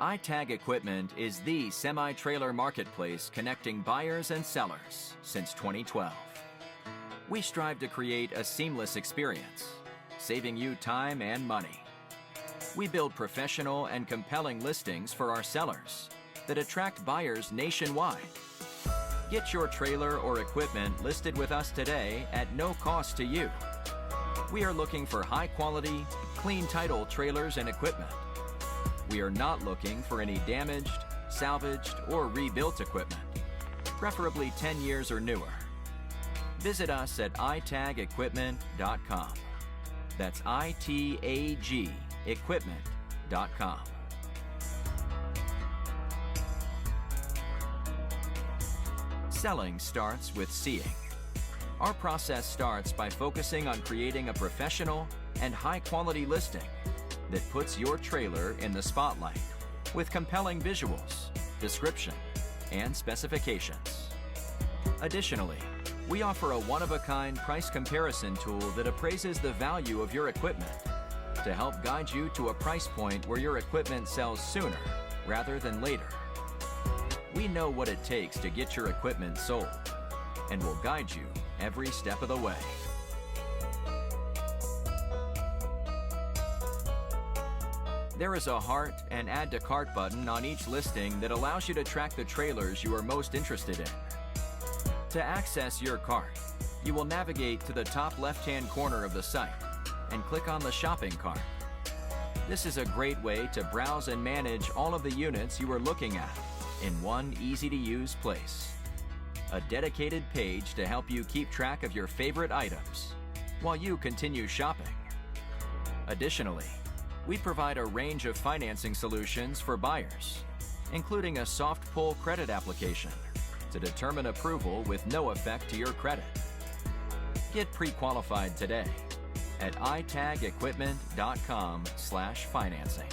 iTag Equipment is the semi-trailer marketplace connecting buyers and sellers since 2012. We strive to create a seamless experience, saving you time and money. We build professional and compelling listings for our sellers that attract buyers nationwide. Get your trailer or equipment listed with us today at no cost to you. We are looking for high-quality, clean title trailers and equipment. We are not looking for any damaged, salvaged, or rebuilt equipment, preferably 10 years or newer. Visit us at itagequipment.com. That's I-T-A-G equipment.com. Selling starts with seeing. Our process starts by focusing on creating a professional and high-quality listing that puts your trailer in the spotlight with compelling visuals, description, and specifications. Additionally, we offer a one-of-a-kind price comparison tool that appraises the value of your equipment to help guide you to a price point where your equipment sells sooner rather than later. We know what it takes to get your equipment sold and will guide you every step of the way. There is a heart and add to cart button on each listing that allows you to track the trailers you are most interested in. To access your cart, you will navigate to the top left-hand corner of the site and click on the shopping cart. This is a great way to browse and manage all of the units you are looking at in one easy-to-use place. A dedicated page to help you keep track of your favorite items while you continue shopping. Additionally, we provide a range of financing solutions for buyers, including a soft pull credit application to determine approval with no effect to your credit. Get pre-qualified today at itagequipment.com/financing.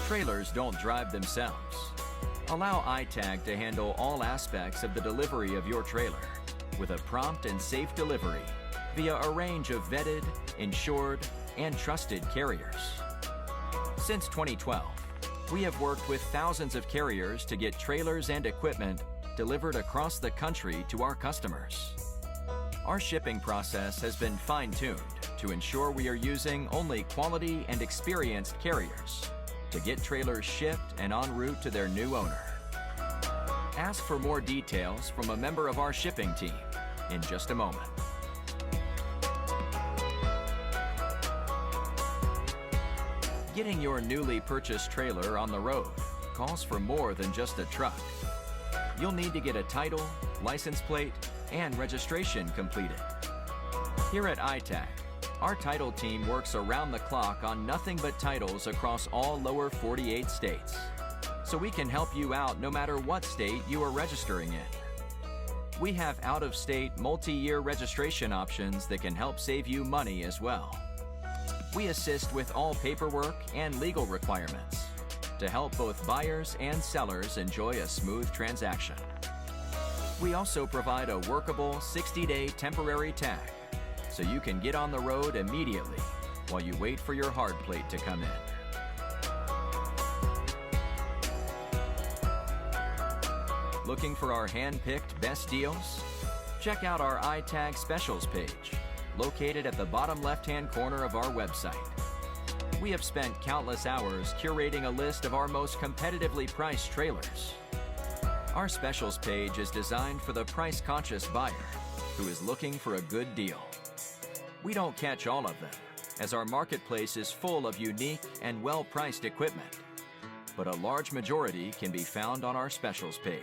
Trailers don't drive themselves. Allow iTag to handle all aspects of the delivery of your trailer with a prompt and safe delivery via a range of vetted, insured, and trusted carriers. Since 2012, we have worked with thousands of carriers to get trailers and equipment delivered across the country to our customers. Our shipping process has been fine-tuned to ensure we are using only quality and experienced carriers to get trailers shipped and en route to their new owner. Ask for more details from a member of our shipping team in just a moment. Getting your newly purchased trailer on the road calls for more than just a truck. You'll need to get a title, license plate, and registration completed. Here at iTag, our title team works around the clock on nothing but titles across all lower 48 states, so we can help you out no matter what state you are registering in. We have out-of-state multi-year registration options that can help save you money as well. We assist with all paperwork and legal requirements to help both buyers and sellers enjoy a smooth transaction. We also provide a workable 60-day temporary tag so you can get on the road immediately while you wait for your hard plate to come in. Looking for our hand-picked best deals? Check out our iTag Specials page, located at the bottom left-hand corner of our website. We have spent countless hours curating a list of our most competitively priced trailers. Our Specials page is designed for the price-conscious buyer who is looking for a good deal. We don't catch all of them, as our marketplace is full of unique and well-priced equipment, but a large majority can be found on our Specials page.